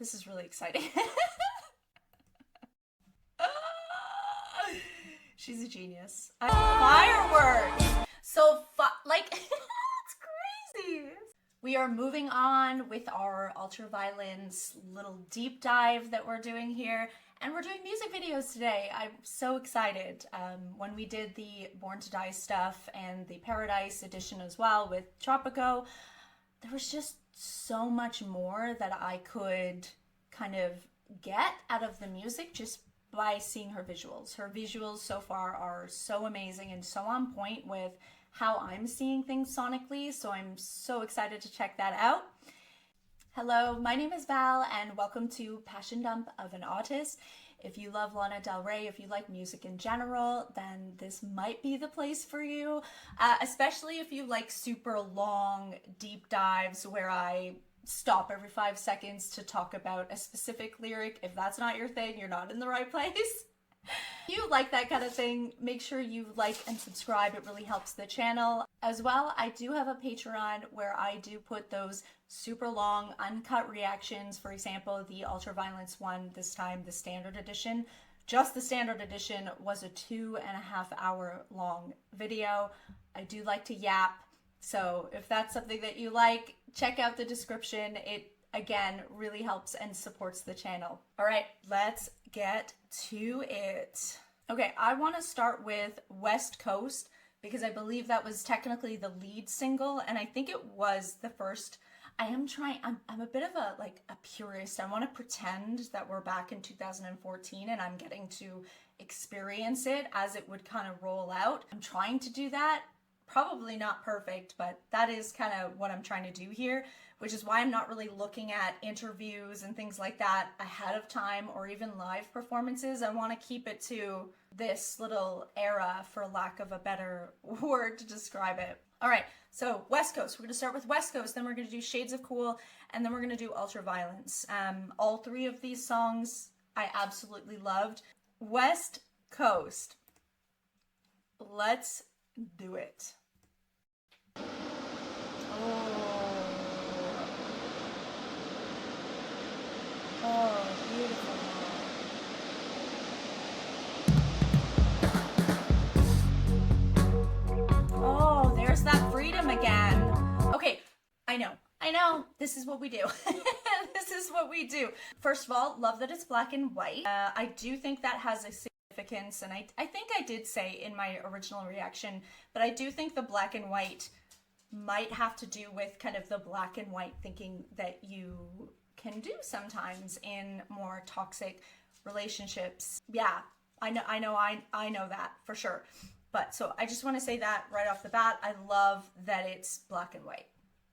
This is really exciting. She's a genius. Fireworks! So, like, it's crazy. We are moving on with our Ultraviolence little deep dive that we're doing here. And we're doing music videos today. I'm so excited. When we did the Born to Die stuff and the Paradise edition as well with Tropico, there was just so much more that I could kind of get out of the music just by seeing her visuals. Her visuals so far are so amazing and so on point with how I'm seeing things sonically, so I'm so excited to check that out. Hello, my name is Val and welcome to Passion Dump of an Autist. If you love Lana Del Rey, if you like music in general, then this might be the place for you, especially if you like super long deep dives where I stop every 5 seconds to talk about a specific lyric. If that's not your thing, you're not in the right place. If you like that kind of thing, make sure you like and subscribe. It really helps the channel. As well, I do have a Patreon where I do put those super long uncut reactions. For example, the Ultraviolence one, this time the standard edition. Just the standard edition was a 2.5 hour long video. I do like to yap, so if that's something that you like, check out the description. It, again, really helps and supports the channel. All right, let's get to it. Okay, I want to start with West Coast because I believe that was technically the lead single, and I think it was the first. I'm a bit of a purist. I want to pretend that we're back in 2014 and I'm getting to experience it as it would kind of roll out. I'm trying to do that. Probably not perfect, but that is kind of what I'm trying to do here, which is why I'm not really looking at interviews and things like that ahead of time or even live performances. I want to keep it to this little era, for lack of a better word to describe it. All right, so West Coast. We're going to start with West Coast, then we're going to do Shades of Cool, and then we're going to do Ultraviolence. All three of these songs I absolutely loved. West Coast. Let's do it. Oh, beautiful. Oh, there's that freedom again. Okay, I know, this is what we do. This is what we do. First of all, love that it's black and white. I do think that has a significance, and I think I did say in my original reaction, but I do think the black and white might have to do with kind of the black and white thinking that you can do sometimes in more toxic relationships. Yeah, I know that for sure. But so I just want to say that right off the bat, I love that it's black and white.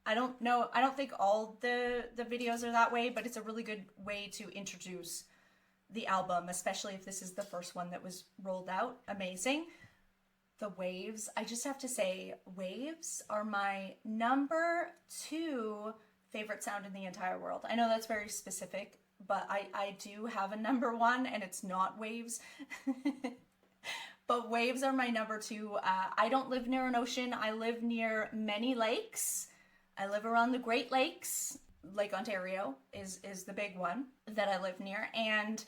I don't think all the videos are that way, but it's a really good way to introduce the album, especially if this is the first one that was rolled out. Amazing. The waves, I just have to say, waves are my number 2 favorite sound in the entire world. I know that's very specific, but I do have a number 1 and it's not waves. But waves are my number 2. I don't live near an ocean. I live near many lakes. I live around the Great Lakes. Lake Ontario is the big one that I live near. And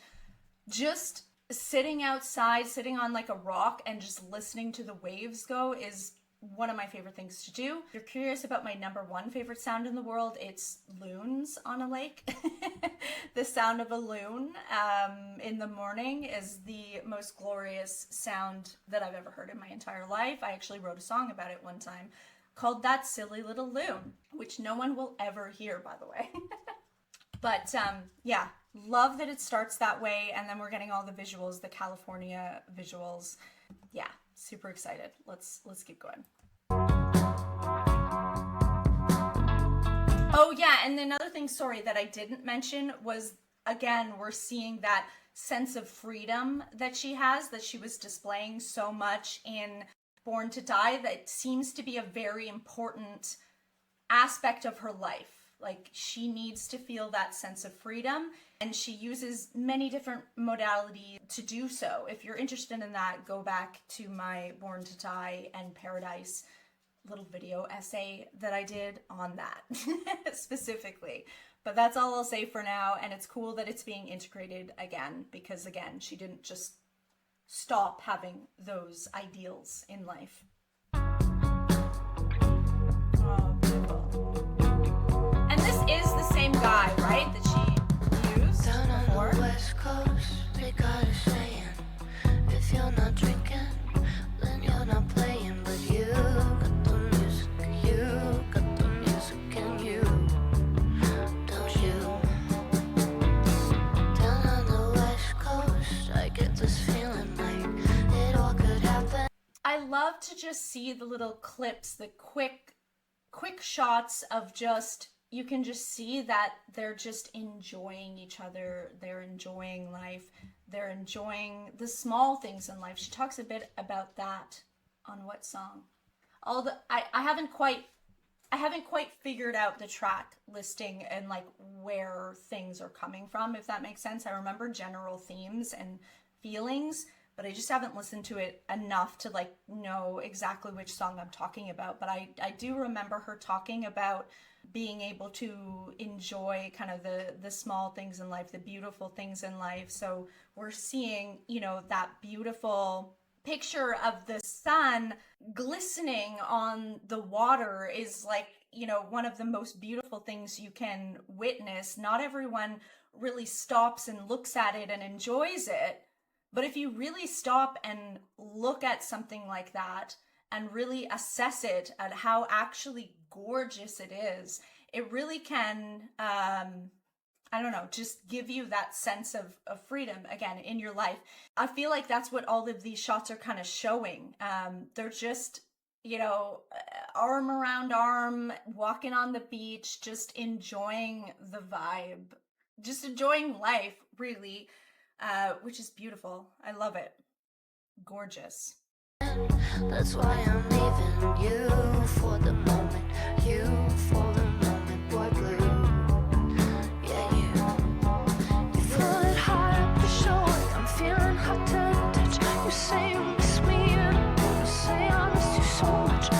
just sitting outside, sitting on like a rock and just listening to the waves go is one of my favorite things to do. If you're curious about my number 1 favorite sound in the world, it's loons on a lake. The sound of a loon in the morning is the most glorious sound that I've ever heard in my entire life. I actually wrote a song about it one time called That Silly Little Loon, which no one will ever hear, by the way. But yeah, love that it starts that way, and then we're getting all the visuals, the California visuals. Yeah, super excited. Let's keep going. Oh yeah, and another thing, sorry, that I didn't mention was, again, we're seeing that sense of freedom that she has, that she was displaying so much in Born to Die, that seems to be a very important aspect of her life. Like, she needs to feel that sense of freedom, and she uses many different modalities to do so. If you're interested in that, go back to my Born to Die and Paradise little video essay that I did on that specifically. But that's all I'll say for now, and it's cool that it's being integrated again, because again, she didn't just stop having those ideals in life. Oh, beautiful. And this is the same guy, right, that she used before? On the West Coast, they got a saying, if you're not drinking, then you're not playing. But you got the music, you got the music in you, don't you? Down on the West Coast, I get this feeling like it all could happen. I love to just see the little clips, the quick shots of just, you can just see that they're just enjoying each other. They're enjoying life. They're enjoying the small things in life. She talks a bit about that on what song? I haven't quite figured out the track listing and like where things are coming from, if that makes sense. I remember general themes and feelings, but I just haven't listened to it enough to like know exactly which song I'm talking about. But I do remember her talking about being able to enjoy kind of the small things in life, the beautiful things in life. So we're seeing, you know, that beautiful picture of the sun glistening on the water is like, you know, one of the most beautiful things you can witness. Not everyone really stops and looks at it and enjoys it. But if you really stop and look at something like that and really assess it at how actually gorgeous it is, it really can, I don't know, just give you that sense of freedom again in your life. I feel like that's what all of these shots are kind of showing. They're just, you know, arm around arm, walking on the beach, just enjoying the vibe, just enjoying life, really. Which is beautiful. I love it. Gorgeous. That's why I'm leaving you for the moment, you for the moment, boy blue. Yeah, you feel it hard to show it. I'm feeling hot to touch. You say you miss me and you say I miss you so much.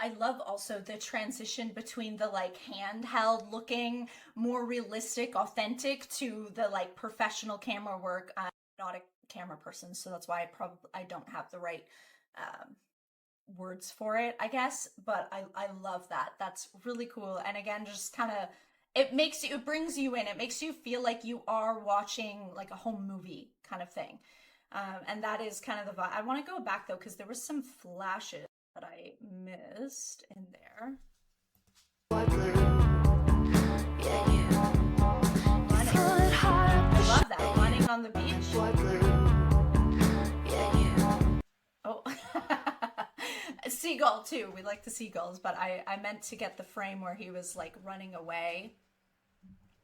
I love also the transition between the like handheld looking, more realistic, authentic to the like professional camera work. I'm not a camera person, so that's why I don't have the right words for it, I guess. But I love that. That's really cool. And again, just kind of it brings you in. It makes you feel like you are watching like a home movie kind of thing. And that is kind of the vibe. I want to go back though, because there was some flashes that I missed in there. I love that, running on the beach. Oh, seagull too. We like the seagulls, but I meant to get the frame where he was like running away.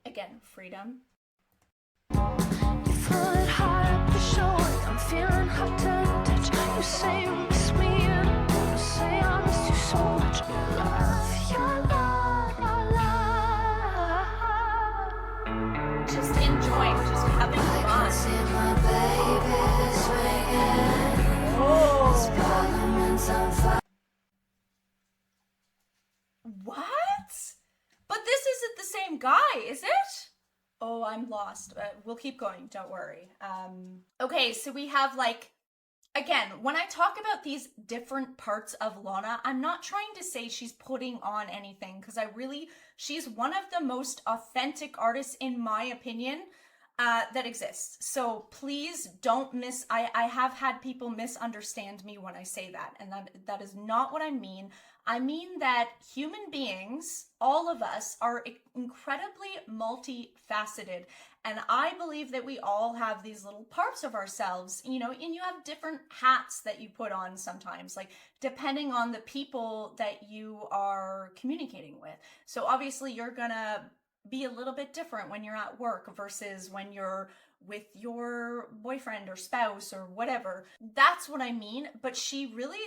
Again, freedom. You feel it hard to show it. I'm feeling hot to touch. You say you miss me and you say I miss you so much. Your love. Just enjoying, just having fun. I can see my baby swinging. Oh. Parliament's on fire. What? But this isn't the same guy, is it? Oh, I'm lost. We'll keep going, don't worry. Okay, so we have like, again, when I talk about these different parts of Lana, I'm not trying to say she's putting on anything, because she's one of the most authentic artists, in my opinion, that exists. So please don't I have had people misunderstand me when I say that, and that is not what I mean. I mean that human beings, all of us, are incredibly multifaceted. And I believe that we all have these little parts of ourselves, you know, and you have different hats that you put on sometimes, like depending on the people that you are communicating with. So obviously you're gonna be a little bit different when you're at work versus when you're with your boyfriend or spouse or whatever. That's what I mean. But she really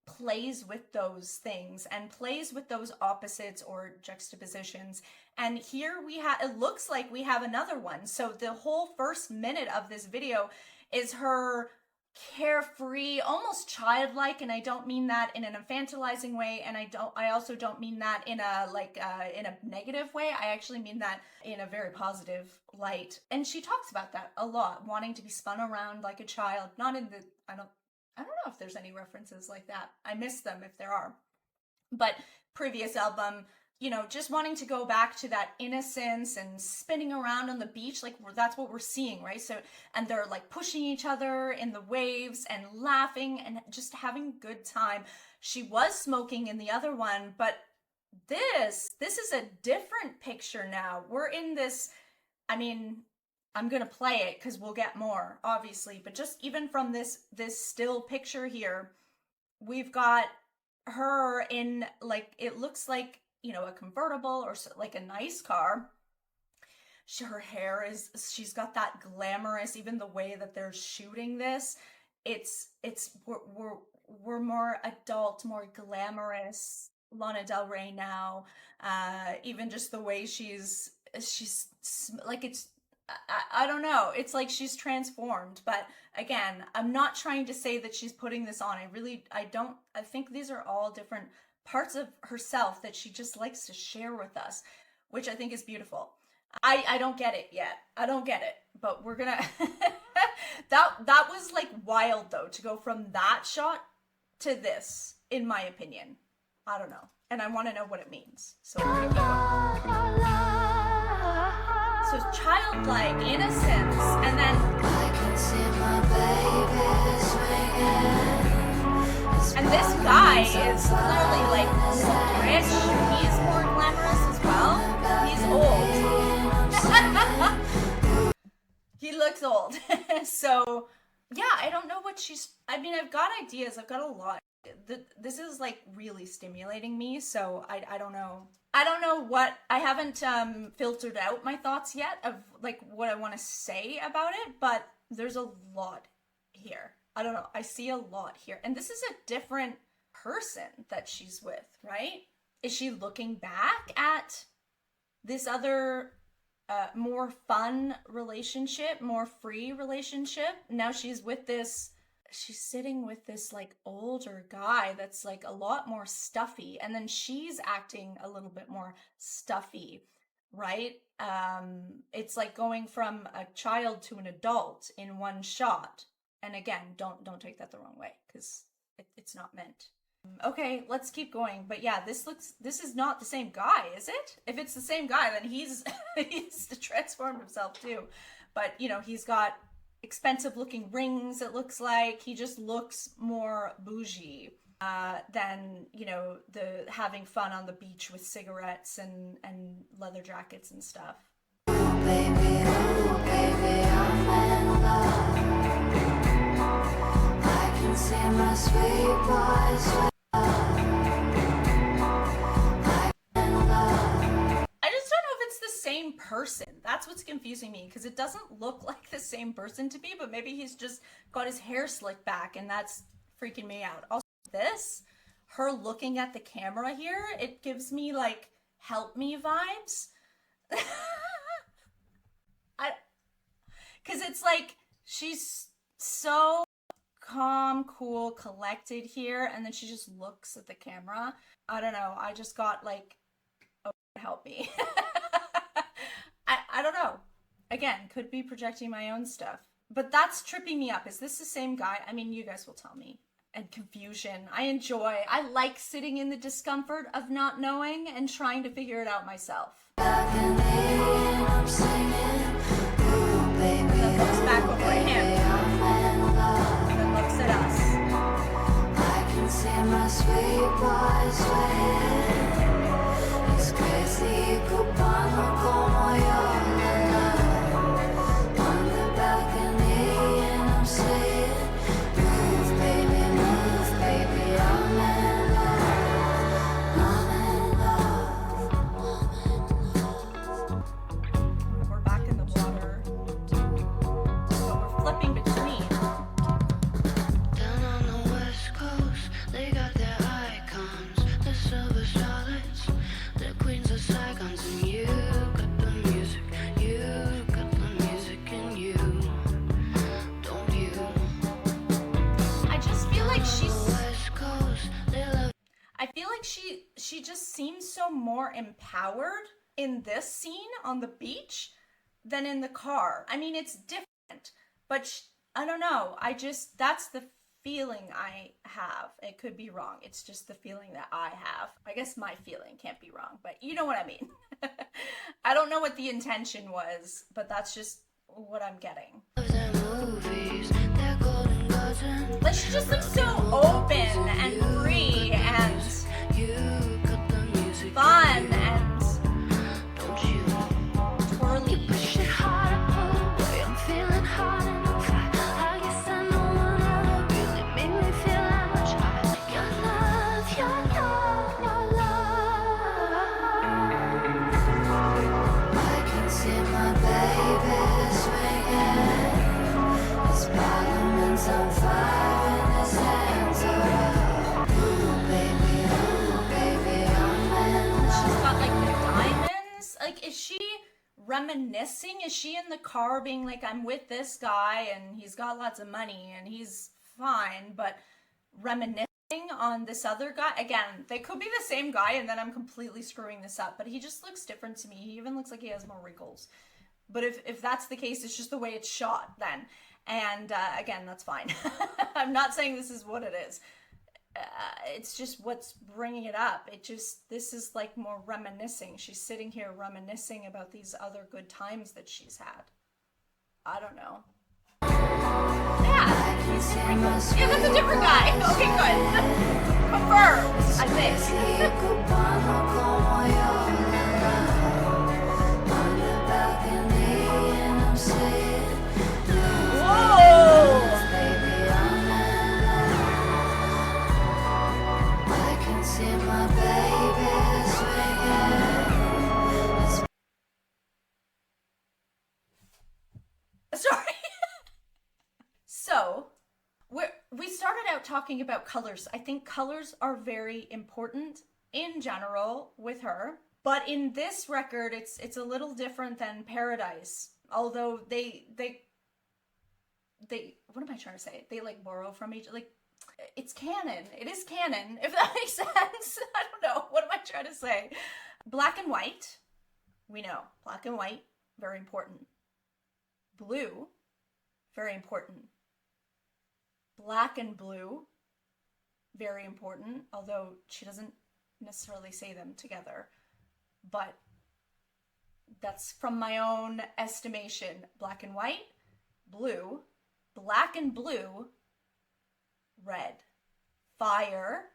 plays with those things and plays with those opposites or juxtapositions. And here it looks like we have another one. So the whole first minute of this video is her carefree, almost childlike, and I don't mean that in an infantilizing way, and I also don't mean that in a negative way. I actually mean that in a very positive light. And she talks about that a lot, wanting to be spun around like a child. Not in the I don't know if there's any references like that. I miss them if there are. But previous album, you know, just wanting to go back to that innocence and spinning around on the beach, like that's what we're seeing, right? So, and they're like pushing each other in the waves and laughing and just having a good time. She was smoking in the other one, but this is a different picture now. We're in this, I mean, I'm gonna play it because we'll get more, obviously, but just even from this still picture here, we've got her in, like, it looks like, you know, a convertible or like a nice car. Her hair is, she's got that glamorous, even the way that they're shooting this, we're more adult, more glamorous Lana Del Rey now. Even just the way she's like, it's, I don't know, it's like she's transformed. But again, I'm not trying to say that she's putting this on. I think these are all different parts of herself that she just likes to share with us, which I think is beautiful. I don't get it yet. I don't get it, but we're gonna that was like wild though, to go from that shot to this, in my opinion. I don't know, and I want to know what it means, so we're gonna keep going. So childlike innocence, and then I can see my baby swinging. and this guy is clearly like more rich. He's more glamorous as well. He's old. He looks old. So yeah, I don't know what she's, I mean, I've got ideas. I've got a lot. This is like really stimulating me. So I don't know. I don't know what, I haven't filtered out my thoughts yet of like what I want to say about it, but there's a lot here. I don't know. I see a lot here. And this is a different person that she's with, right? Is she looking back at this other more fun relationship, more free relationship? Now she's with this, she's sitting with this like older guy that's like a lot more stuffy, and then she's acting a little bit more stuffy, right? It's like going from a child to an adult in one shot. And again, don't take that the wrong way, because it's not meant. Okay, let's keep going. But yeah, this is not the same guy, is it? If it's the same guy, then he's transformed himself too. But you know, he's got expensive looking rings, it looks like. He just looks more bougie than, you know, the having fun on the beach with cigarettes and leather jackets and stuff. Ooh, baby, I'm in love. I can see my sweet boy. I just don't know if it's the same person. That's what's confusing me, because it doesn't look like the same person to me, but maybe he's just got his hair slicked back, and that's freaking me out. Also, this, her looking at the camera here, it gives me like help me vibes. Because it's like she's so calm, cool, collected here, and then she just looks at the camera. I don't know. I just got like, oh, help me. I don't know. Again, could be projecting my own stuff. But that's tripping me up. Is this the same guy? I mean, you guys will tell me. And confusion. I like sitting in the discomfort of not knowing and trying to figure it out myself. Then looks back over at him. Then looks at us. I can see my sweet boy swaying. He's crazy, cubano como yo. On the balcony, and I'm saying, move, baby, I'm in love. I'm in love. I'm in love. seems so more empowered in this scene on the beach than in the car. I mean, it's different, but I don't know. That's the feeling I have. It could be wrong. It's just the feeling that I have. I guess my feeling can't be wrong, but you know what I mean. I don't know what the intention was, but that's just what I'm getting. Like, she just looks so open and free and fun and twirly. Is she reminiscing? Is she in the car being like, I'm with this guy and he's got lots of money and he's fine, but reminiscing on this other guy? Again, they could be the same guy and then I'm completely screwing this up, but he just looks different to me. He even looks like he has more wrinkles. But if that's the case, it's just the way it's shot then. And again, that's fine. I'm not saying this is what it is. It's just what's bringing it up. This is like more reminiscing. She's sitting here reminiscing about these other good times that she's had. I don't know. Yeah, yeah, that's a different guy. Okay, good. Confirmed, I think. Sorry. So, we started out talking about colors. I think colors are very important in general with her, but in this record, it's a little different than Paradise. Although they what am I trying to say? They like borrow from each, like, it's canon. It is canon, if that makes sense. I don't know. What am I trying to say? Black and white, we know. Black and white, very important. Blue, very important. Black and blue, very important, although she doesn't necessarily say them together. But that's from my own estimation. Black and white, blue, black and blue, red. Fire,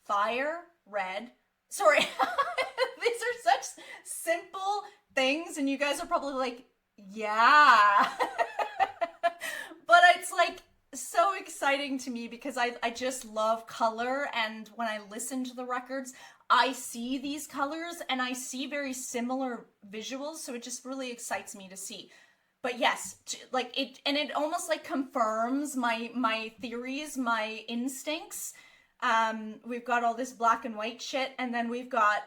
fire, red. Sorry, these are such simple things, and you guys are probably like, yeah. But it's like so exciting to me because I just love color, and when I listen to the records, I see these colors and I see very similar visuals, so it just really excites me to see. But yes, like it almost like confirms my theories, my instincts. We've got all this black and white shit, and then we've got,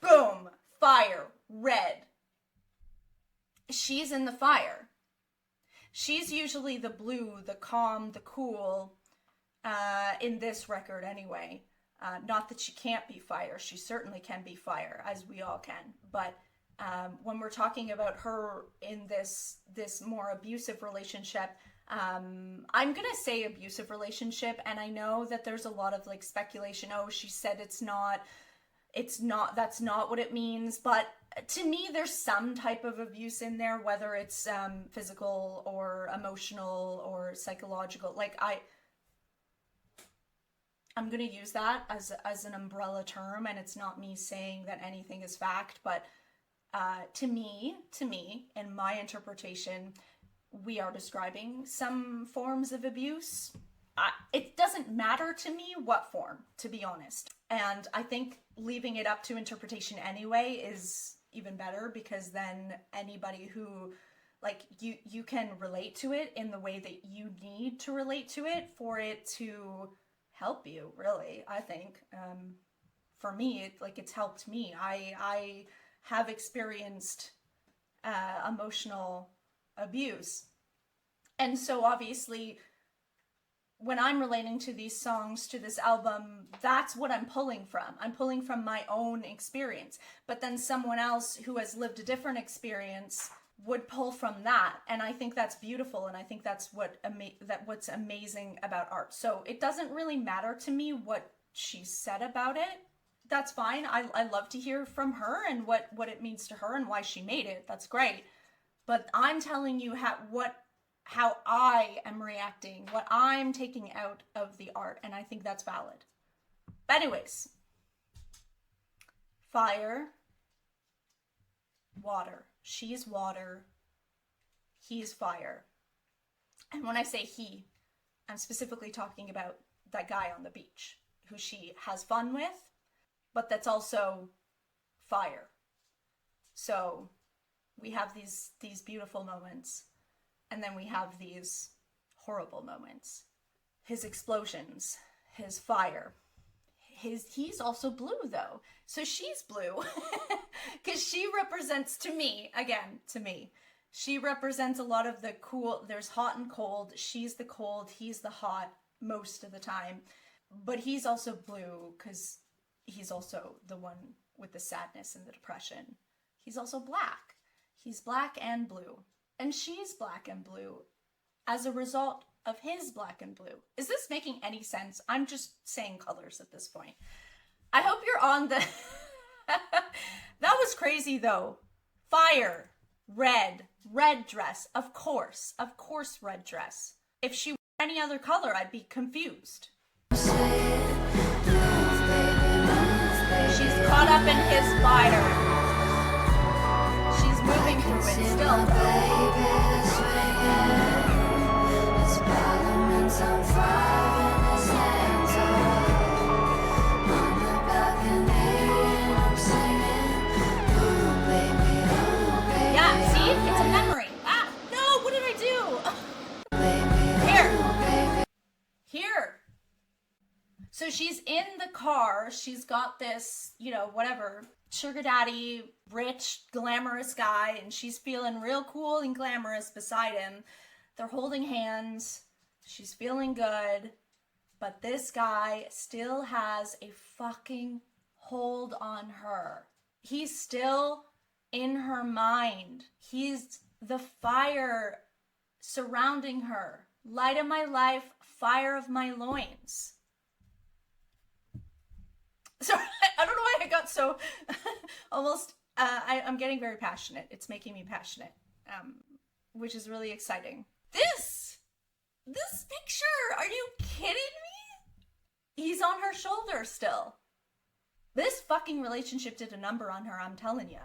boom, fire, red. She's in the fire. She's usually the blue, the calm, the cool, in this record anyway. Not that she can't be fire. She certainly can be fire, as we all can. But when we're talking about her in this more abusive relationship, I'm gonna say abusive relationship, and I know that there's a lot of like speculation. Oh, she said it's not, that's not what it means. But to me, there's some type of abuse in there, whether it's physical or emotional or psychological. Like I'm gonna use that as an umbrella term, and it's not me saying that anything is fact, but to me, in my interpretation, we are describing some forms of abuse. It doesn't matter to me what form, to be honest. And I think leaving it up to interpretation anyway is even better, because then anybody who, like, you can relate to it in the way that you need to relate to it for it to help you, really, I think. For me, it's helped me. I have experienced emotional abuse. And so obviously when I'm relating to these songs, to this album, that's what I'm pulling from. I'm pulling from my own experience. But then someone else who has lived a different experience would pull from that, and I think that's beautiful, and I think that's what's amazing about art. So it doesn't really matter to me what she said about it. That's fine. I love to hear from her and what it means to her and why she made it. That's great. But I'm telling you how I am reacting, what I'm taking out of the art, and I think that's valid. But anyways, fire, water. She's water, he's fire. And when I say he, I'm specifically talking about that guy on the beach who she has fun with, but that's also fire. So we have these beautiful moments, and then we have these horrible moments. His explosions, his fire. He's also blue though. So she's blue because she represents, to me, she represents a lot of the cool. There's hot and cold. She's the cold, he's the hot most of the time. But he's also blue because he's also the one with the sadness and the depression. He's also black. He's black and blue. And she's black and blue as a result of his black and blue. Is this making any sense? I'm just saying colors at this point. I hope you're on the... That was crazy though. Fire, red dress, of course red dress. If she were any other color, I'd be confused. She's caught up in his fire. She's moving through it still though. On fire in his hands, on the balcony, and I'm singing, oh baby, oh baby. Yeah, see? It's a memory. Ah, no, what did I do? Here. Here. So she's in the car. She's got this, whatever, sugar daddy, rich, glamorous guy, and she's feeling real cool and glamorous beside him. They're holding hands. She's feeling good, but this guy still has a fucking hold on her. He's still in her mind. He's the fire surrounding her. Light of my life, fire of my loins. Sorry, I don't know why I got so almost, I'm getting very passionate. It's making me passionate, which is really exciting. This picture, are you kidding me? He's on her shoulder still. This fucking relationship did a number on her, I'm telling you.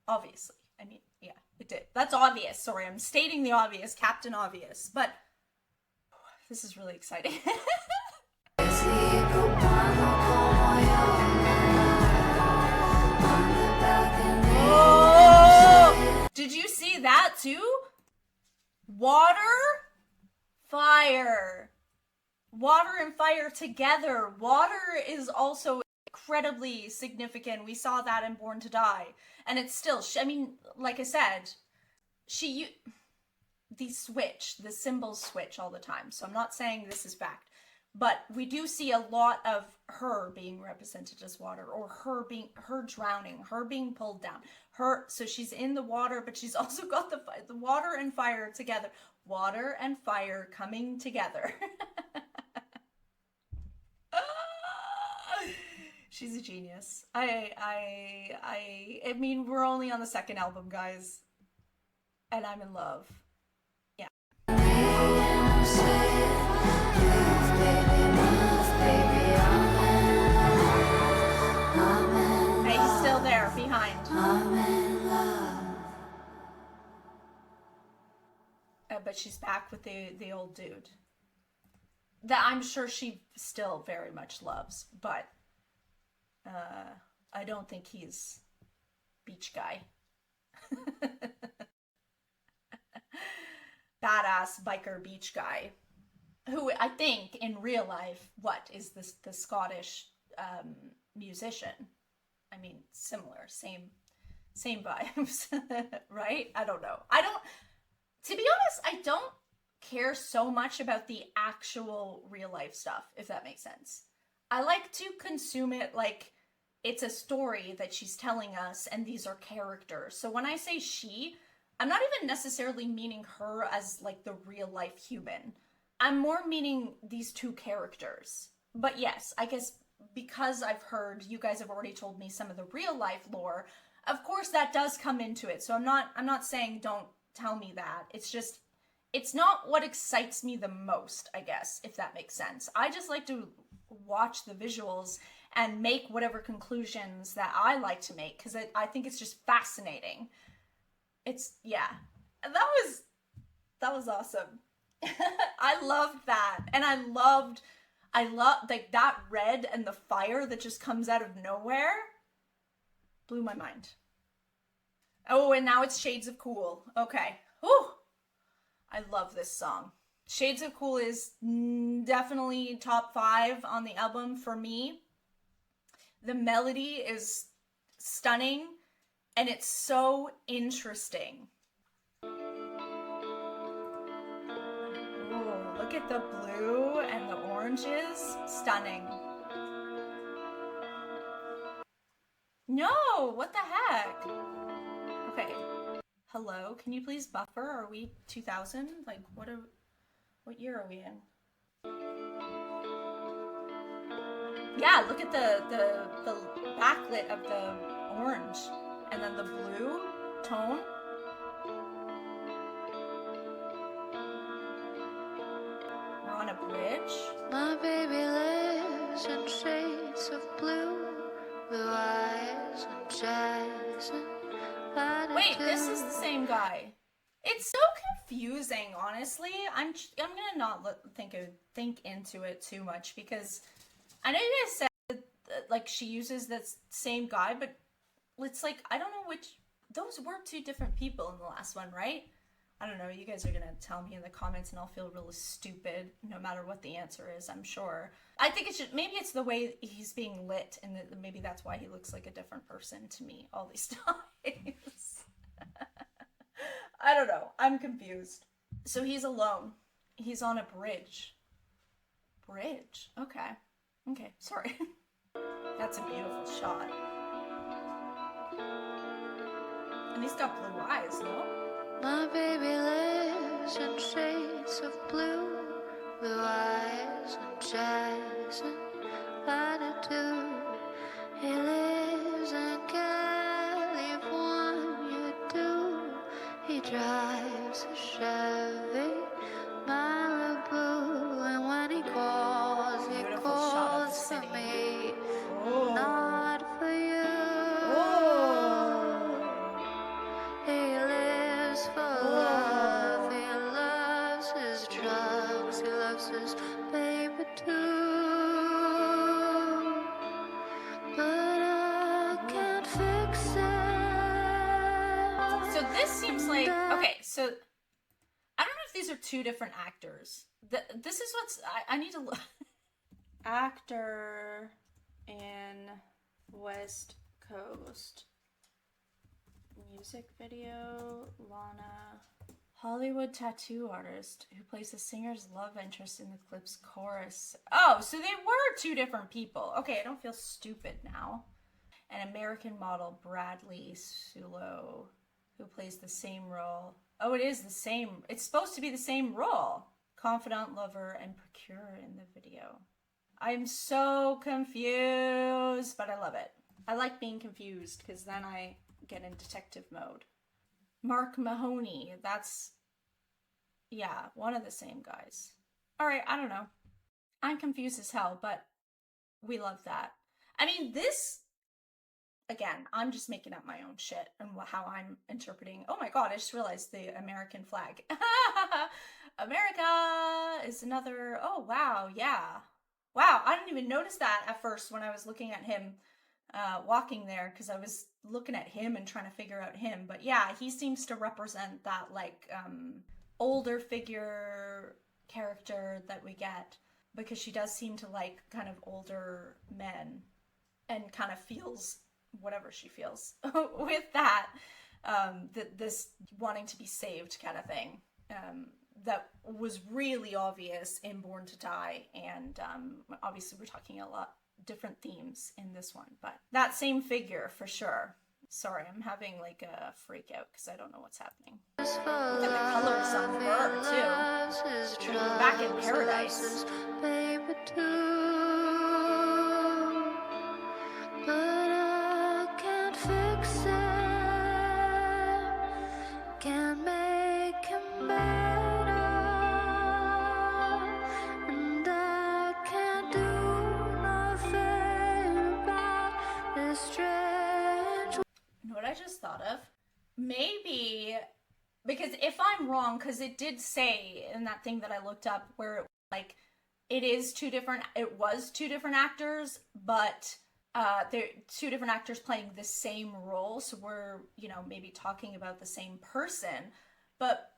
Obviously. I mean, yeah, it did. That's obvious. Sorry, I'm stating the obvious, Captain Obvious. But this is really exciting. Oh! Did you see that too? Water? Fire. Water and fire together. Water is also incredibly significant. We saw that in Born to Die. And it's still, I mean, like I said, the symbols switch all the time. So I'm not saying this is fact. But we do see a lot of her being represented as water, or her drowning, her being pulled down. So she's in the water, but she's also got the water and fire together. Water and fire coming together. She's a genius. I mean, we're only on the second album, guys, and I'm in love. Yeah. Hey, he's still there behind. But she's back with the old dude that I'm sure she still very much loves, but I don't think he's beach guy. Badass biker beach guy, who I think in real life, is the Scottish musician. I mean, similar, same vibes, right? I don't know. To be honest, I don't care so much about the actual real life stuff, if that makes sense. I like to consume it like it's a story that she's telling us and these are characters. So when I say she, I'm not even necessarily meaning her as like the real life human. I'm more meaning these two characters. But yes, I guess because I've heard you guys have already told me some of the real life lore, of course that does come into it. So I'm not saying don't tell me that. It's just, it's not what excites me the most, I guess, if that makes sense. I just like to watch the visuals and make whatever conclusions that I like to make, because I think it's just fascinating. It's, yeah, that was awesome. I loved that. And I love like that red and the fire that just comes out of nowhere. Blew my mind. Oh, and now it's Shades of Cool. Okay. Whew. I love this song. Shades of Cool is definitely top 5 on the album for me. The melody is stunning and it's so interesting. Ooh, look at the blue and the oranges. Stunning. No, what the heck? Okay. Hello, can you please buffer? Are we 2000? Like, what year are we in? Yeah, look at the backlit of the orange and then the blue tone. We're on a bridge. My baby lives in shades of blue, blue eyes and jackson. Wait, this is the same guy. It's so confusing, honestly. I'm gonna not think into it too much, because I know you guys said like she uses the same guy, but it's like I don't know which. Those were 2 different people in the last one, right? I don't know. You guys are gonna tell me in the comments, and I'll feel really stupid no matter what the answer is, I'm sure. I think maybe it's the way he's being lit, and maybe that's why he looks like a different person to me all these times. I don't know. I'm confused. So he's alone. He's on a bridge. Bridge. Okay. Okay, sorry. That's a beautiful shot. And he's got blue eyes, no? My baby lives in shades of blue, blue eyes and jackson. Latitude. He lives in California too. He drives a Chevy Malibu, and when he calls for me, not for you. He lives for love, he loves his drugs, he loves his baby too. But I can't fix it. So this seems like, okay, so I don't know if these are 2 different actors. This is what's, I need to look. Actor in West Coast. Music video, LANA. Hollywood tattoo artist who plays the singer's love interest in the clip's chorus. Oh, so they were 2 different people. Okay, I don't feel stupid now. An American model, Bradley Sulo, who plays the same role. Oh, it is the same. It's supposed to be the same role. Confidant, lover, and procurer in the video. I'm so confused, but I love it. I like being confused because then I get in detective mode. Mark Mahoney, that's, yeah, one of the same guys. All right, I don't know. I'm confused as hell, but we love that. I mean, this, again, I'm just making up my own shit and how I'm interpreting. Oh my god, I just realized the American flag. America is another, oh wow, yeah. Wow, I didn't even notice that at first when I was looking at him walking there, because I was looking at him and trying to figure out him. But yeah, he seems to represent that like older figure character that we get, because she does seem to like kind of older men and kind of feels whatever she feels with that, this wanting to be saved kind of thing. that was really obvious in Born to Die, and obviously we're talking a lot different themes in this one, but that same figure for sure. Sorry, I'm having like a freak out because I don't know what's happening. Look at the colors on her too. We're back in paradise. I just thought of, maybe, because if I'm wrong, because it did say in that thing that I looked up where it, like, it was two different actors, but they're two different actors playing the same role, so we're, you know, maybe talking about the same person, but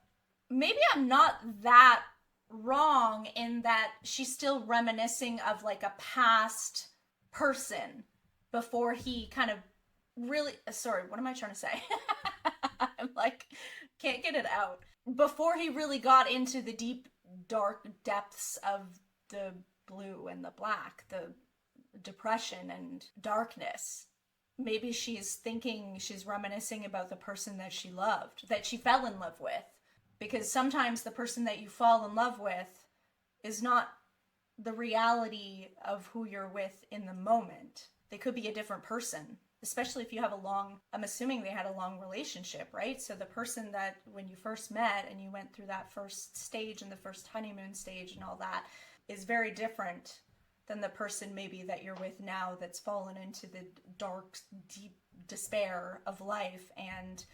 maybe I'm not that wrong in that she's still reminiscing of like a past person before he kind of really, sorry, what am I trying to say? I'm like, can't get it out. Before he really got into the deep, dark depths of the blue and the black, the depression and darkness. Maybe she's reminiscing about the person that she loved, that she fell in love with. Because sometimes the person that you fall in love with is not the reality of who you're with in the moment. They could be a different person. Especially if you have I'm assuming they had a long relationship, right? So the person that when you first met and you went through that first stage and the first honeymoon stage and all that is very different than the person maybe that you're with now that's fallen into the dark, deep despair of life, and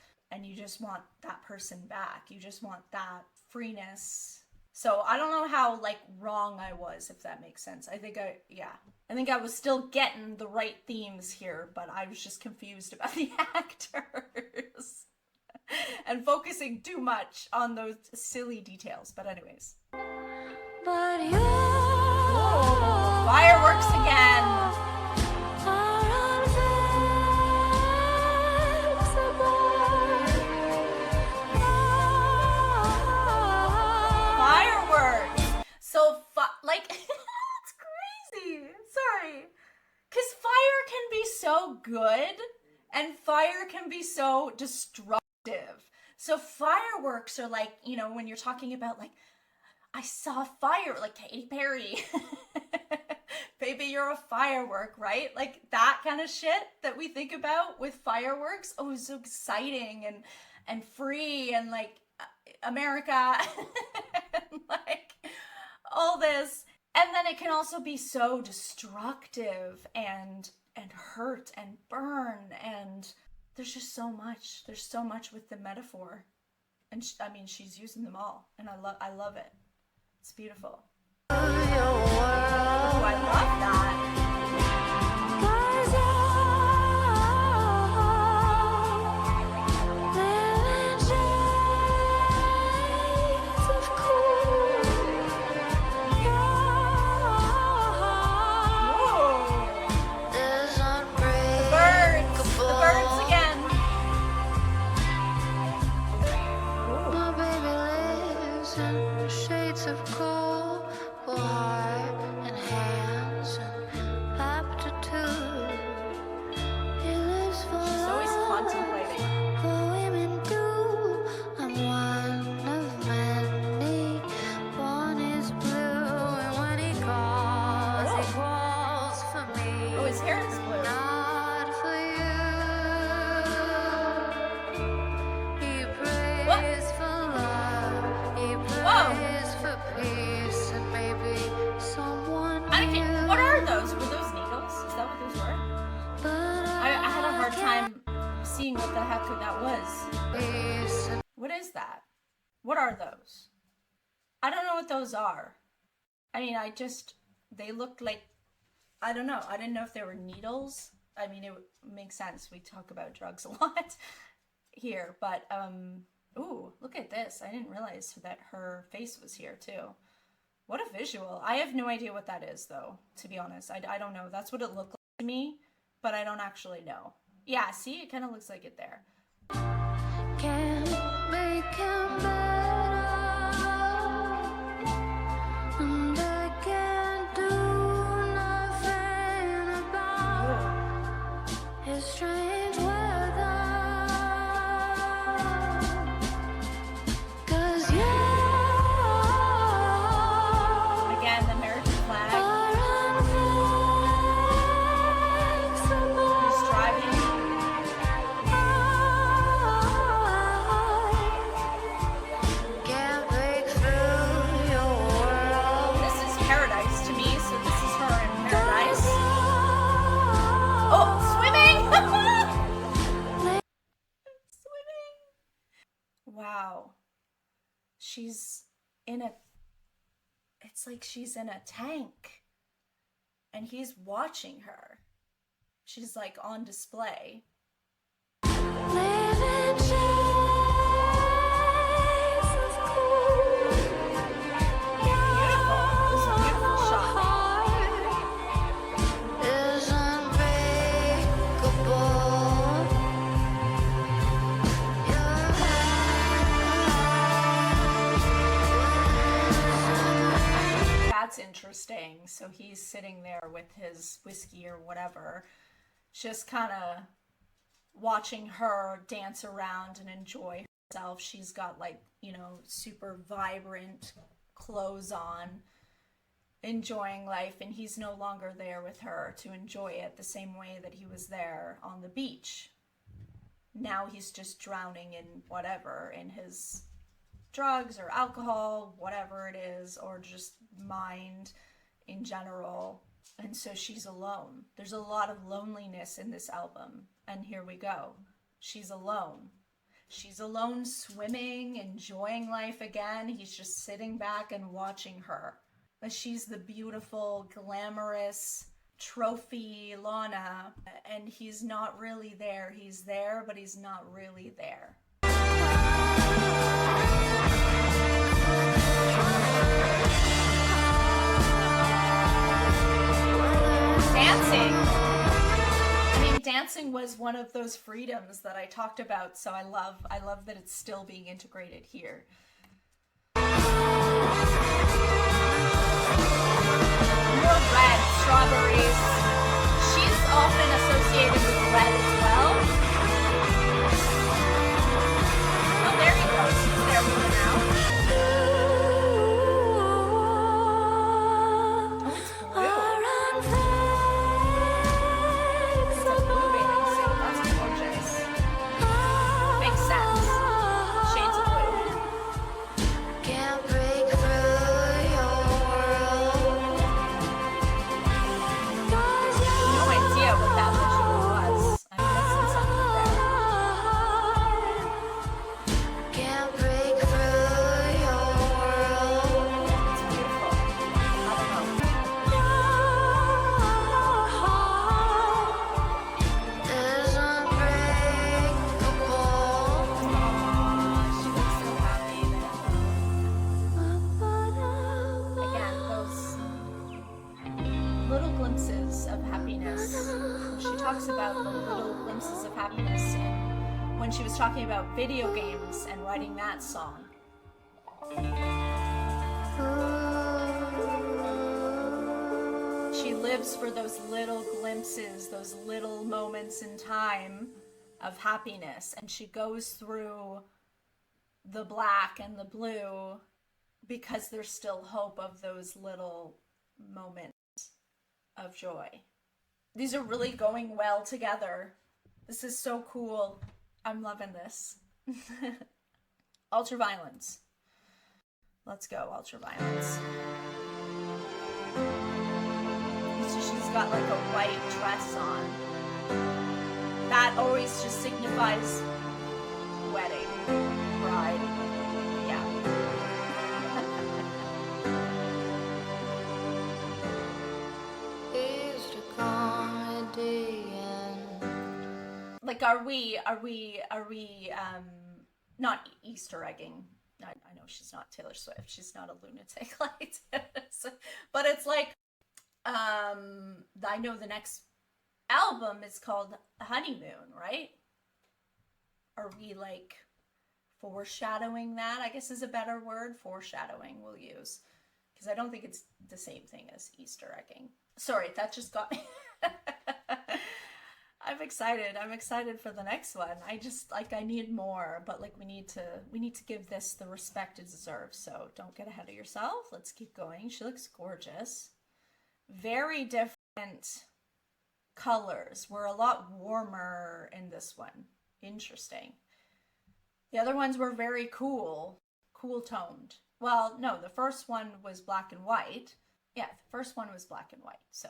you just want that person back. You just want that freeness. So I don't know how like wrong I was, if that makes sense. I think I was still getting the right themes here, but I was just confused about the actors and focusing too much on those silly details. But anyways. But you Whoa, fireworks again. So, like, it's crazy. Sorry. Because fire can be so good, and fire can be so destructive. So fireworks are like, you know, when you're talking about, like, I saw fire, like Katy Perry. Baby, you're a firework, right? Like, that kind of shit that we think about with fireworks. Oh, it's so exciting and free and, like, America. And, like, all this, and then it can also be so destructive and hurt and burn, and there's just so much. There's so much with the metaphor, and I mean, she's using them all, and I love it. It's beautiful. Oh, I love that. Seeing what the heck that was. What is that? What are those? I don't know what those are. I mean, they looked like, I don't know. I didn't know if they were needles. I mean, it makes sense. We talk about drugs a lot here, but, ooh, look at this. I didn't realize that her face was here too. What a visual. I have no idea what that is though, to be honest. I don't know. That's what it looked like to me, but I don't actually know. Yeah, see, it kind of looks like it there. Can't make him better. wow. She's in a, it's like she's in a tank and he's watching her. She's like on display. Living chains is cool. Beautiful. This is a beautiful shot. Is unbreakable. That's interesting. So he's sitting there with his whiskey or whatever, just kind of watching her dance around and enjoy herself. She's got like, you know, super vibrant clothes on, enjoying life, and he's no longer there with her to enjoy it the same way that he was there on the beach. Now he's just drowning in whatever, in his drugs or alcohol, whatever it is, or just mind in general. And so she's alone. There's a lot of loneliness in this album. And here we go. She's alone. She's alone, swimming, enjoying life again. He's just sitting back and watching her. But she's the beautiful, glamorous trophy Lana, and he's not really there. He's there, but he's not really there. Dancing. I mean, dancing was one of those freedoms that I talked about, so I love that it's still being integrated here. More red, strawberries. She's often associated with red as well. Oh, there he goes. He's there with her now. Oh, it's blue. It's a blue bathing suit. That's gorgeous. Makes sense. Shades of blue. Can't break through your world. No idea what that visual was. I'm missing something there. Can't break through your world. It's beautiful. I don't know. Is unbreakable. Aw, she looks so happy there. Again, those little glimpses of happiness. She talks about the little glimpses of happiness when she was talking about video games and writing that song. She lives for those little glimpses, those little moments in time of happiness, and she goes through the black and the blue because there's still hope of those little moments of joy. These are really going well together. This is so cool. I'm loving this. Ultraviolence. Let's go, Ultraviolence. So she's got like a white dress on. That always just signifies wedding, bride. Yeah. Is the comedy and Like, are we not Easter egging? I know she's not Taylor Swift. She's not a lunatic like this. But it's like, I know the next album is called Honeymoon, right? Are we like foreshadowing that? I guess is a better word. Foreshadowing we'll use. Because I don't think it's the same thing as Easter egging. Sorry, that just got me. I'm excited. I'm excited for the next one. I just like I need more, but like we need to give this the respect it deserves. So don't get ahead of yourself. Let's keep going. She looks gorgeous. Very different colors. We're a lot warmer in this one. Interesting. The other ones were very cool toned. Well, no, the first one was black and white. Yeah, the first one was black and white. So,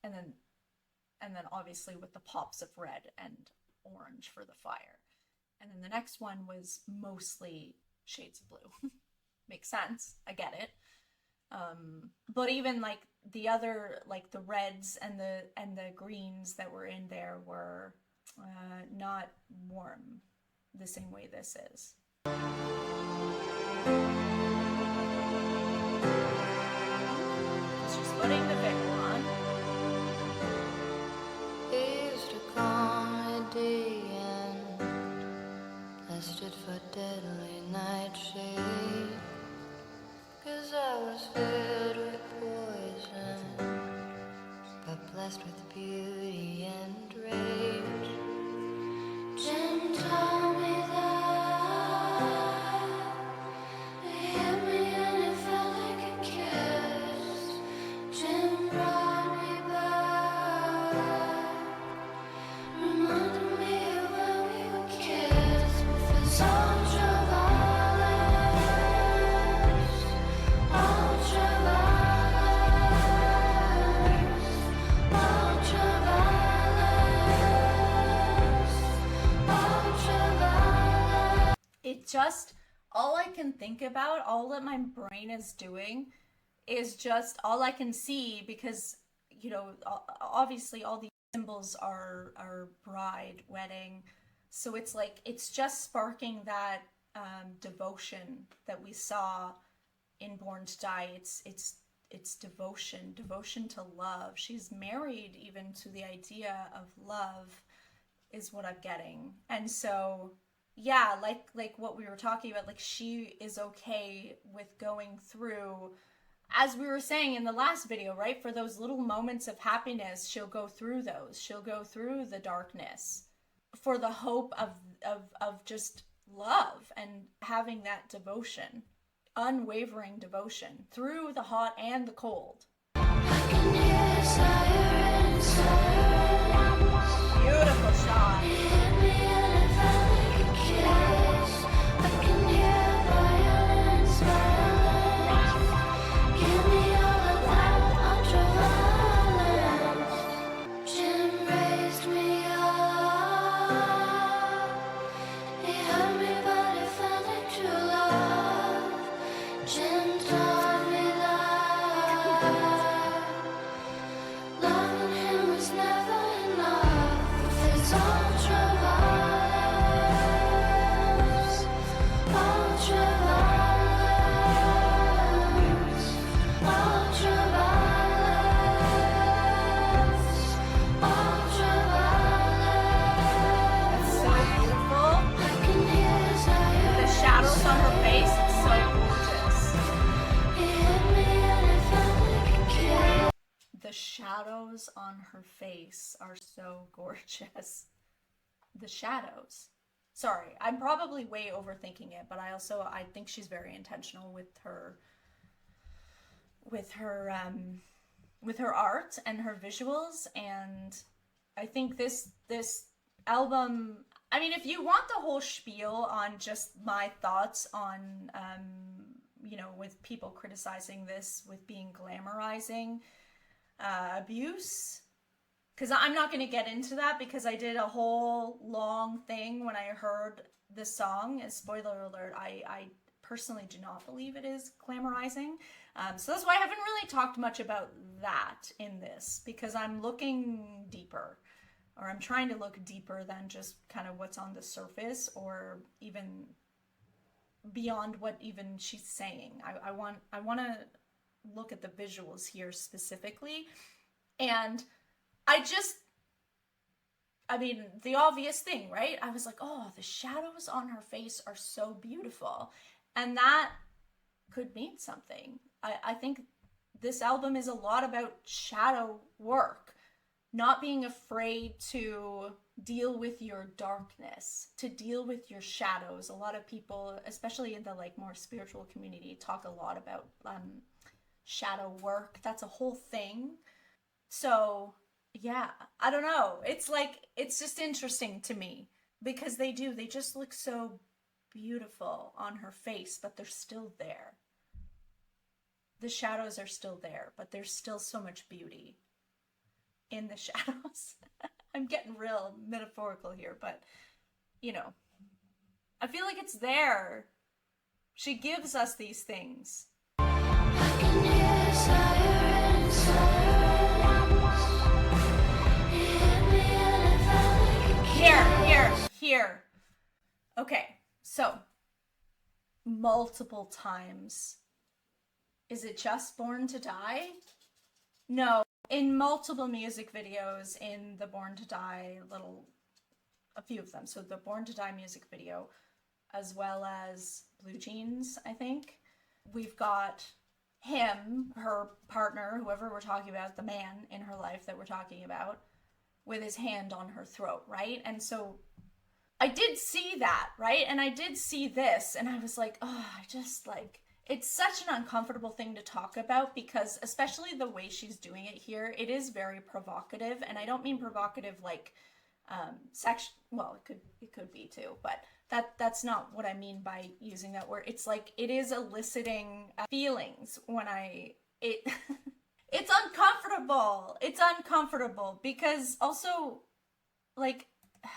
and then obviously with the pops of red and orange for the fire. And then the next one was mostly shades of blue. Makes sense. I get it. But even like the other, like the reds and the greens that were in there were not warm the same way this is. She's putting the veil on. He used to call me DN. I stood for deadly nightshade. 'Cause I was filled with poison, but blessed with beauty and rage. Jim told me that he hit me and it felt like a kiss. Jim brought me back, reminded me of when we were kids. It's ultraviolence, It just, all I can think about, all that my brain is doing is just all I can see, because, you know, obviously all these symbols are bride, wedding. So it's like, it's just sparking that devotion that we saw in Born to Die. It's devotion to love. She's married even to the idea of love, is what I'm getting. And so, yeah, like what we were talking about, like she is okay with going through, as we were saying in the last video, right? For those little moments of happiness, she'll go through those. She'll go through the darkness for the hope of just love and having that devotion, unwavering devotion through the hot and the cold. I can hear sirens, Beautiful shot. hit me and it felt like a kiss. I can hear violence, give me all of that ultraviolence. Jim raised me up, he hurt me but it felt like true love. Jim taught me that loving him was never enough. It's ultraviolence, ultraviolence, ultraviolence, ultraviolence. So beautiful. I can hear sirens. The shadows on her face, it's so gorgeous. He hit me and it felt like a kiss. The shadows on her face are so gorgeous. The shadows. Sorry, I'm probably way overthinking it, but I think she's very intentional with her art and her visuals. And I think this album, I mean, if you want the whole spiel on just my thoughts on you know, with people criticizing this with being glamorizing abuse, because I'm not going to get into that, because I did a whole long thing when I heard this song. And spoiler alert, I personally do not believe it is glamorizing. So that's why I haven't really talked much about that in this, because I'm looking deeper, or I'm trying to look deeper than just kind of what's on the surface, or even beyond what even she's saying. I want to look at the visuals here specifically. And I mean, the obvious thing, right? I was like, oh, the shadows on her face are so beautiful. And that could mean something. I think this album is a lot about shadow work, not being afraid to deal with your darkness, to deal with your shadows. A lot of people, especially in the like more spiritual community, talk a lot about shadow work. That's a whole thing. So yeah, I don't know. It's like, it's just interesting to me, because they just look so beautiful on her face, but they're still there. The shadows are still there, but there's still so much beauty in the shadows. I'm getting real metaphorical here, but you know, I feel like it's there, She gives us these things. I can hear sirens, hit me and it felt like a Here. Okay, so multiple times. Is it just Born to Die? No, in multiple music videos in the Born to Die a few of them. So the Born to Die music video, as well as Blue Jeans, I think. We've got him, her partner, whoever we're talking about, the man in her life that we're talking about, with his hand on her throat, right? And so I did see that, right? And I did see this, and I was like, oh, it's such an uncomfortable thing to talk about, because especially the way she's doing it here, it is very provocative. And I don't mean provocative like well, it could be too, but that's not what I mean by using that word. It's like it is eliciting feelings when it's uncomfortable. It's uncomfortable because also, like, I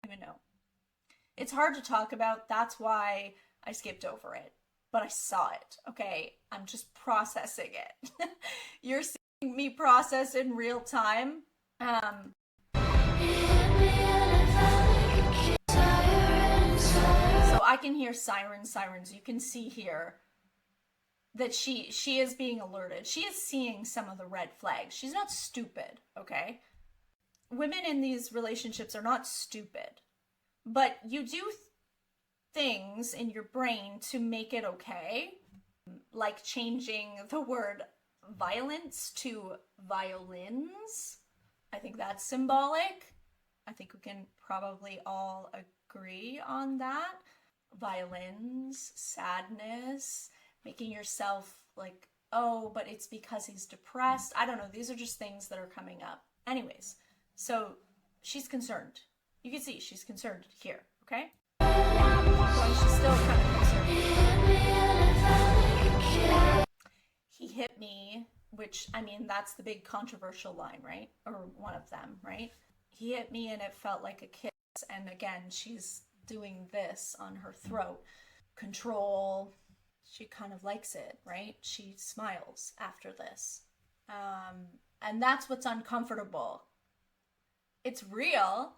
don't even know. It's hard to talk about. That's why I skipped over it. But I saw it, okay? I'm just processing it. You're seeing me process in real time. So I can hear sirens. You can see here that she is being alerted. She is seeing some of the red flags. She's not stupid, okay? Women in these relationships are not stupid. But you do things in your brain to make it okay, like changing the word violence to violins. I think that's symbolic. I think we can probably all agree on that. Violins, sadness, making yourself like, oh, but it's because he's depressed. I don't know. These are just things that are coming up. Anyways, so she's concerned. You can see she's concerned here, okay? She's still kind of concerned. He hit me, which, I mean, that's the big controversial line, right? Or one of them, right? He hit me and it felt like a kiss. And again, she's doing this on her throat. Control. She kind of likes it, right? She smiles after this. And that's what's uncomfortable. It's real.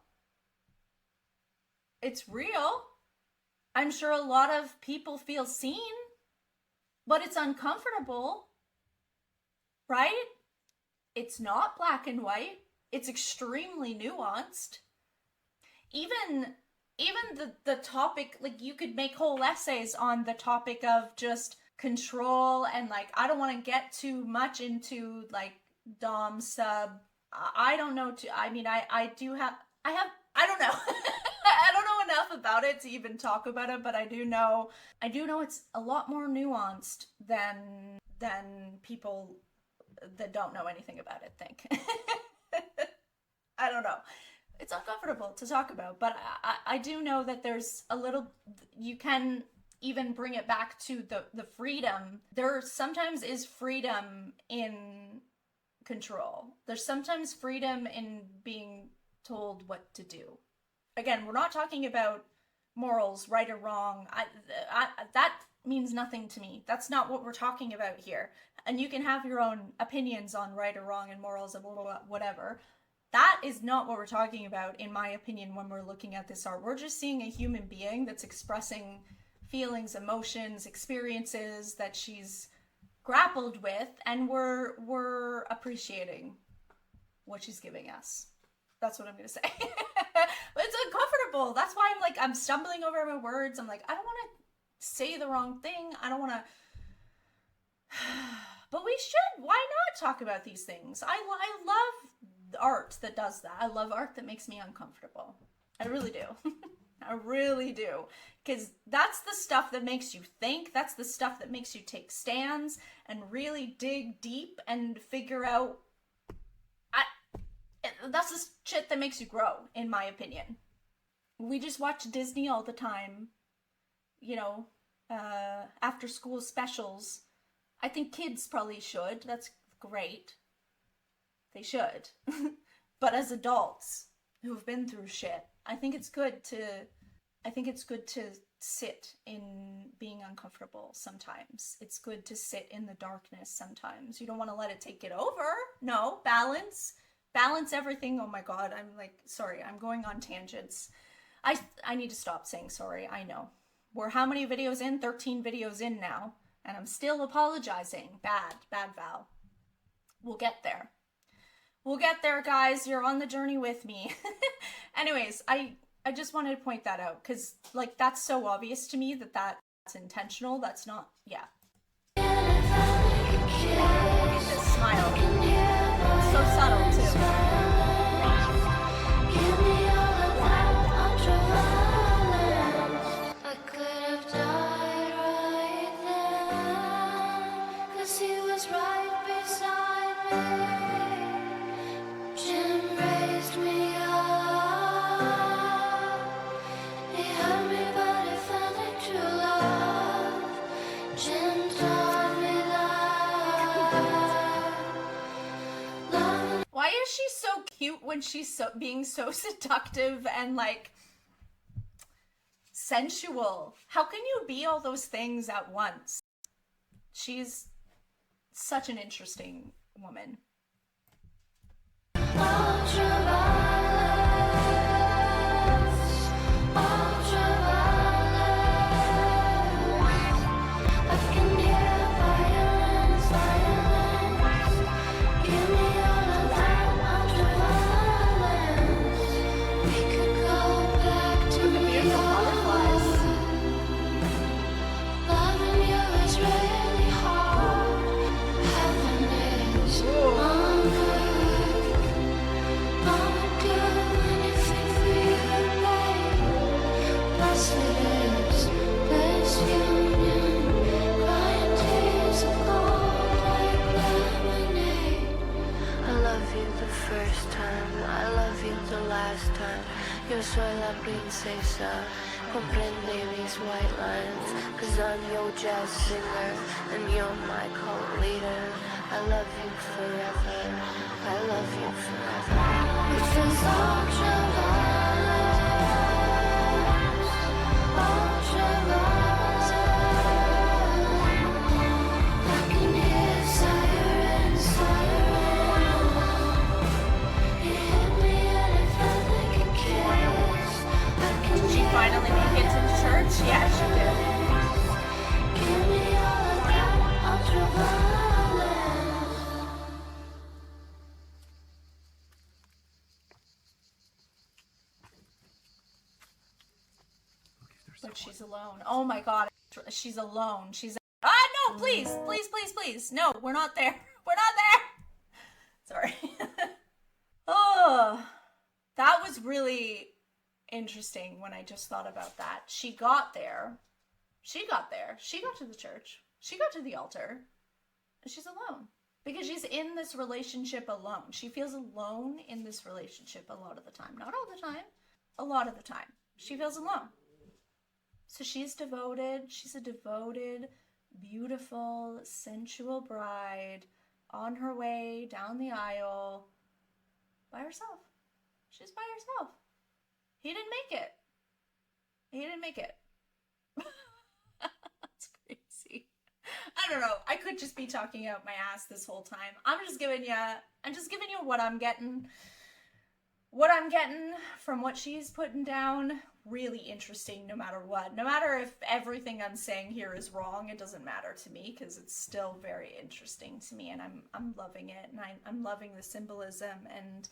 It's real. I'm sure a lot of people feel seen, but it's uncomfortable, right? It's not black and white. It's extremely nuanced. Even the topic, like, you could make whole essays on the topic of just control and, like, I don't want to get too much into, like, dom sub. I don't know. I mean, I don't know. I don't know enough about it to even talk about it, but I do know it's a lot more nuanced than people that don't know anything about it think. I don't know. It's uncomfortable to talk about, but I do know that there's a little, you can even bring it back to the freedom. There sometimes is freedom in control. There's sometimes freedom in being told what to do. Again, we're not talking about morals, right or wrong. That means nothing to me. That's not what we're talking about here. And you can have your own opinions on right or wrong and morals and whatever. That is not what we're talking about, in my opinion, when we're looking at this art. We're just seeing a human being that's expressing feelings, emotions, experiences that she's grappled with, and we're appreciating what she's giving us. That's what I'm gonna say. But it's uncomfortable. That's why I'm stumbling over my words. I'm like, I don't want to say the wrong thing. I don't want to. But we should. Why not talk about these things? I love art that does that. I love art that makes me uncomfortable. I really do. I really do. Because that's the stuff that makes you think. That's the stuff that makes you take stands and really dig deep and figure out. That's the shit that makes you grow, in my opinion. We just watch Disney all the time. After school specials. I think kids probably should. That's great. They should. But as adults who've been through shit, I think it's good to sit in being uncomfortable sometimes. It's good to sit in the darkness sometimes. You don't want to let it take it over. No, balance. Balance everything. Oh my god, I'm like, sorry, I'm going on tangents. I need to stop saying sorry, I know. We're how many videos in? 13 videos in now. And I'm still apologizing. Bad Val. We'll get there. We'll get there, guys. You're on the journey with me. Anyways, I just wanted to point that out because, like, that's so obvious to me that that's intentional. That's not, yeah. Look at this smile. It's so subtle, too. Why is she so cute when she's being so seductive and like sensual? How can you be all those things at once? She's such an interesting woman. Yo soy la princesa, comprende these white lines, 'cause I'm your jazz singer, and you're my cult leader. I love you forever, I love you forever. Which is ultraviolence, ultraviolence. I can hear sirens, sirens. You hit me and it felt like a kiss. Did she finally make it to the church? Yeah, she did. Give me all of that ultraviolence. But she's alone. Oh my god. She's alone. She's... no, please. Please, please, please. No, we're not there. We're not there. Sorry. Oh, that was really interesting when I just thought about that. She got there. She got there. She got to the church. She got to the altar. And she's alone. Because she's in this relationship alone. She feels alone in this relationship a lot of the time. Not all the time. A lot of the time. She feels alone. So she's devoted. She's a devoted, beautiful, sensual bride on her way down the aisle by herself. She's by herself. He didn't make it. He didn't make it. That's crazy. I don't know. I could just be talking out my ass this whole time. I'm just giving you what I'm getting. What I'm getting from what she's putting down. Really interesting no matter what. No matter if everything I'm saying here is wrong, it doesn't matter to me because it's still very interesting to me and I'm loving it and I'm loving the symbolism and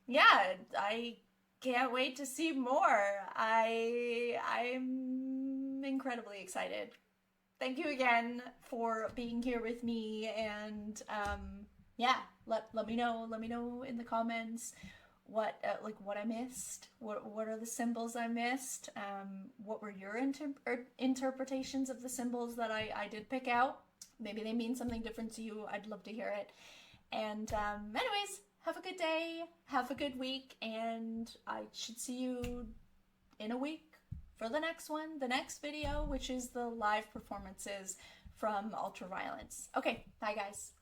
yeah, I can't wait to see more. I'm incredibly excited. Thank you again for being here with me and yeah, let me know in the comments what what I missed, what are the symbols I missed, what were your interpretations of the symbols that I did pick out. Maybe they mean something different to you. I'd love to hear it. And anyways, have a good day, have a good week, and I should see you in a week for the next one, the next video, which is the live performances from Ultraviolence. Okay, bye guys.